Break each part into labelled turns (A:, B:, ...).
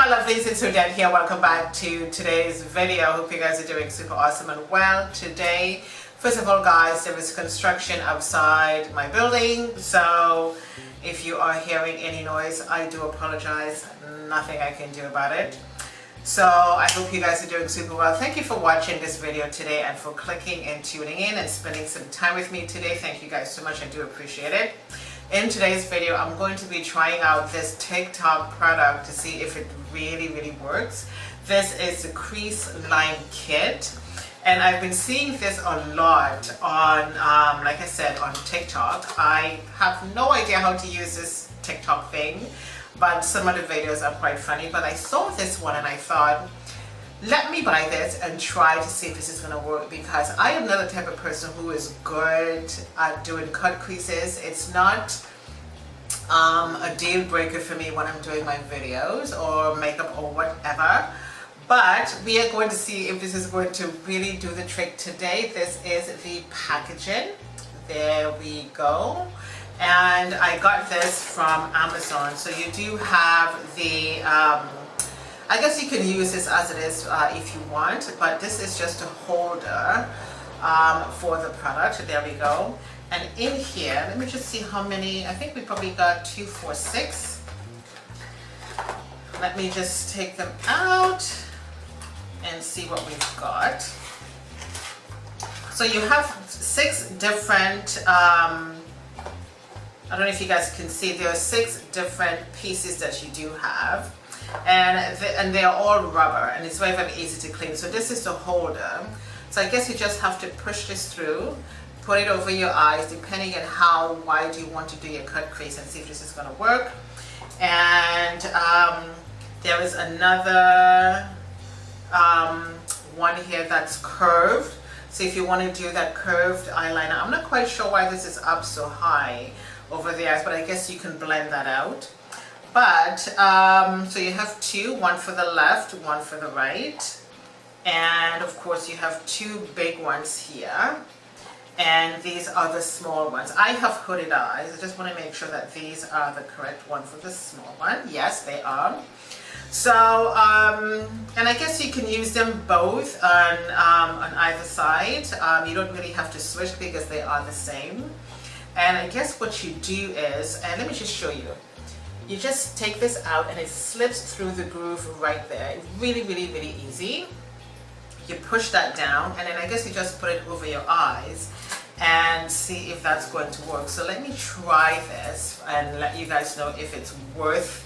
A: my lovelies, it's Odette here. Welcome back to today's video. Hope you guys are doing super awesome and well today. First of all, guys, there is construction outside my building, so if you are hearing any noise, I do apologize. Nothing I can do about it. So I hope you guys are doing super well. Thank you for watching this video today and for clicking and tuning in and spending some time with me today. Thank you guys so much. I do appreciate it. In today's video, I'm going to be trying out this TikTok product to see if it really works. This is the crease line kit, and I've been seeing this a lot on, like I said, on TikTok. I have no idea how to use this TikTok thing, but some of the videos are quite funny. But I saw this one and I thought, let me buy this and try to see if this is going to work, because I am not the type of person who is good at doing cut creases. It's not a deal breaker for me when I'm doing my videos or makeup or whatever, but we are going to see if this is going to really do the trick today. This is the packaging. There we go. And I got this from Amazon. So you do have the I guess you can use this as it is if you want, but this is just a holder for the product. There we go. And in here, let me just see how many. I think we probably got 2, 4, 6. Let me just take them out and see what we've got. So you have 6 different, I don't know if you guys can see, there are 6 different pieces that you do have. And they are all rubber, and it's very easy to clean. So this is the holder. So I guess you just have to push this through, put it over your eyes, depending on how wide you want to do your cut crease, and see if this is going to work. And there is another one here that's curved. So if you want to do that curved eyeliner, I'm not quite sure why this is up so high over the eyes, but I guess you can blend that out. But, so you have 2, one for the left, one for the right. And of course you have 2 big ones here. And these are the small ones. I have hooded eyes. I just want to make sure that these are the correct one for the small one. Yes, they are. So, and I guess you can use them both on either side. You don't really have to switch because they are the same. And I guess what you do is, and let me just show you. You just take this out and it slips through the groove right there. Really easy. You push that down, and then I guess you just put it over your eyes and see if that's going to work. So let me try this and let you guys know if it's worth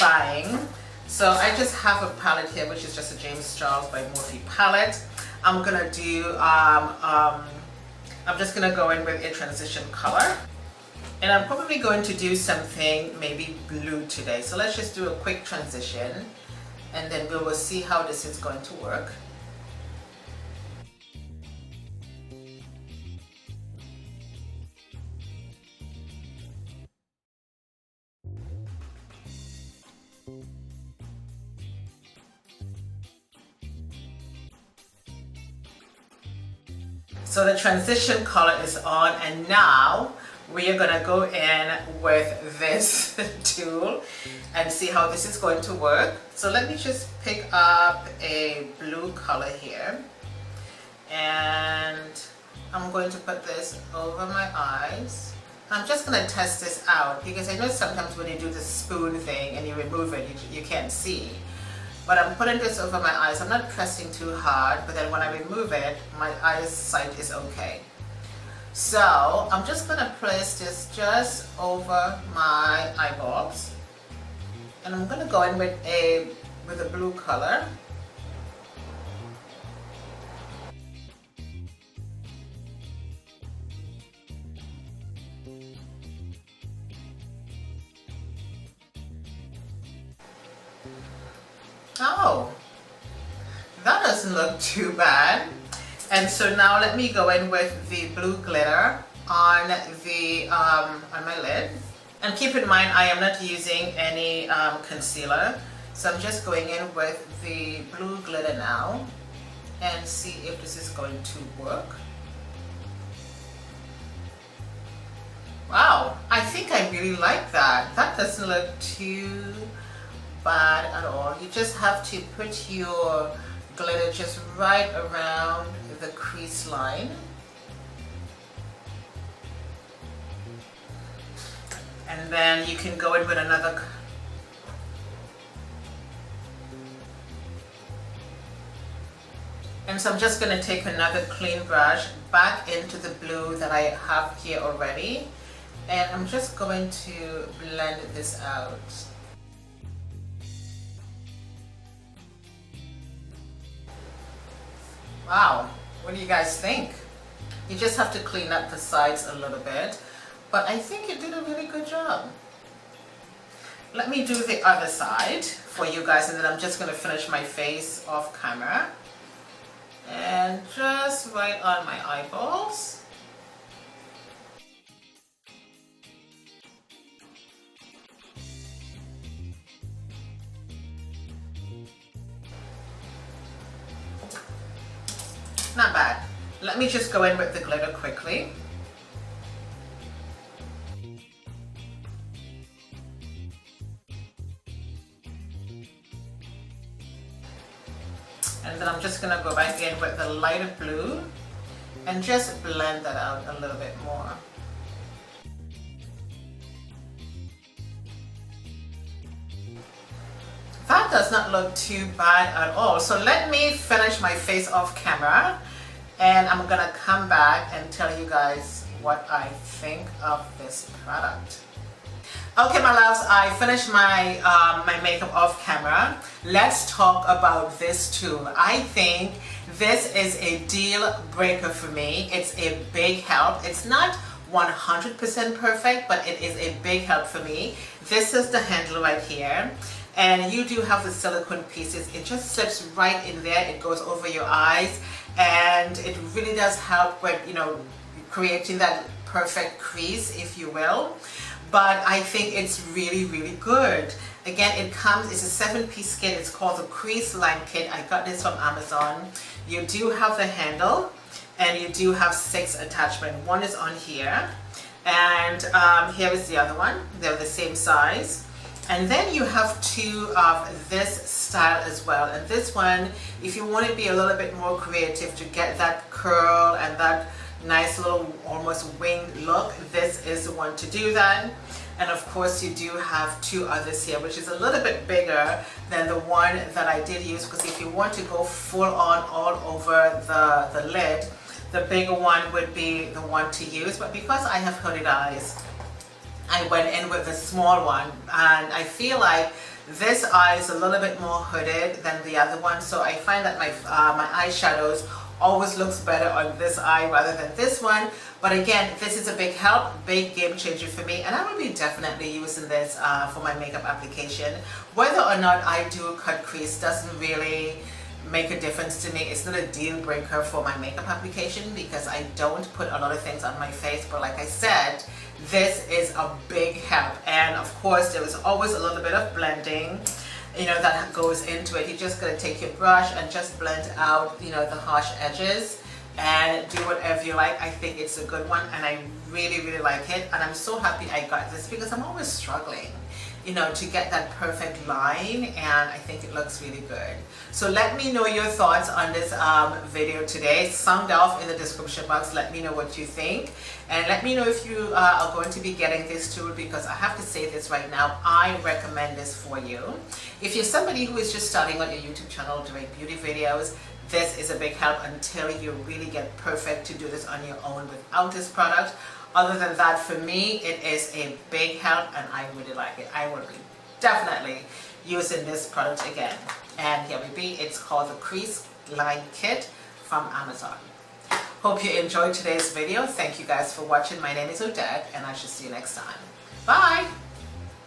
A: buying. So I just have a palette here, which is just a James Charles by Morphe palette. I'm gonna do, I'm just gonna go in with a transition color. And I'm probably going to do something maybe blue today. So let's just do a quick transition, and then we will see how this is going to work. So the transition color is on, and now we are going to go in with this tool and see how this is going to work. So let me just pick up a blue color here, and I'm going to put this over my eyes. I'm just going to test this out because I know sometimes when you do the spoon thing and you remove it, you can't see. But I'm putting this over my eyes. I'm not pressing too hard, but then when I remove it, my eyesight is okay. So I'm just going to place this just over my eyeballs, and I'm going to go in with a blue color. Oh, that doesn't look too bad. And so now let me go in with the blue glitter on the on my lid. And keep in mind, I am not using any concealer, so I'm just going in with the blue glitter now and see if this is going to work. Wow, I think I really like that. That doesn't look too bad at all. You just have to put your glitter just right around the crease line. And then you can go in with another. And so I'm just going to take another clean brush back into the blue that I have here already. And I'm just going to blend this out. Wow, what do you guys think? You just have to clean up the sides a little bit, but I think you did a really good job. Let me do the other side for you guys, and then I'm just going to finish my face off camera. And just right on my eyeballs. Not bad. Let me just go in with the glitter quickly. And then I'm just going to go back in with the lighter blue and just blend that out a little bit more. That does not look too bad at all. So let me finish my face off camera, and I'm going to come back and tell you guys what I think of this product. Okay, my loves, I finished my my makeup off camera. Let's talk about this tool. I think this is a deal breaker for me. It's a big help. It's not 100% perfect, but it is a big help for me. This is the handle right here. And you do have the silicone pieces. It just slips right in there. It goes over your eyes, and it really does help with, you know, creating that perfect crease, if you will. But I think it's really, really good. Again, it comes, it's a 7-piece kit. It's called the Crease Line Kit. I got this from Amazon. You do have the handle, and you do have 6 attachments. One is on here, and here is the other one. They're the same size. And then you have 2 of this style as well. And this one, if you want to be a little bit more creative to get that curl and that nice little almost winged look, this is the one to do that. And of course you do have 2 others here, which is a little bit bigger than the one that I did use, because if you want to go full on all over the lid, the bigger one would be the one to use. But because I have hooded eyes, I went in with the small one, and I feel like this eye is a little bit more hooded than the other one, so I find that my eyeshadows always looks better on this eye rather than this one. But again, this is a big help, big game changer for me, and I will be definitely using this for my makeup application. Whether or not I do cut crease doesn't really make a difference to me. It's not a deal breaker for my makeup application because I don't put a lot of things on my face, but like I said, this is a big help. And of course there is always a little bit of blending, you know, that goes into it. You're just going to take your brush and just blend out, you know, the harsh edges and do whatever you like. I think it's a good one, and I really, really like it, and I'm so happy I got this because I'm always struggling, you know, to get that perfect line, and I think it looks really good. So let me know your thoughts on this video today. Sound off in the description box. Let me know what you think, and let me know if you are going to be getting this tool, because I have to say this right now, I recommend this for you. If you're somebody who is just starting on your YouTube channel doing beauty videos, this is a big help until you really get perfect to do this on your own without this product. Other than that, for me, it is a big help, and I really like it. I will be definitely using this product again. And here we be. It's called the Crease Line Kit from Amazon. Hope you enjoyed today's video. Thank you guys for watching. My name is Odette, and I shall see you next time. Bye!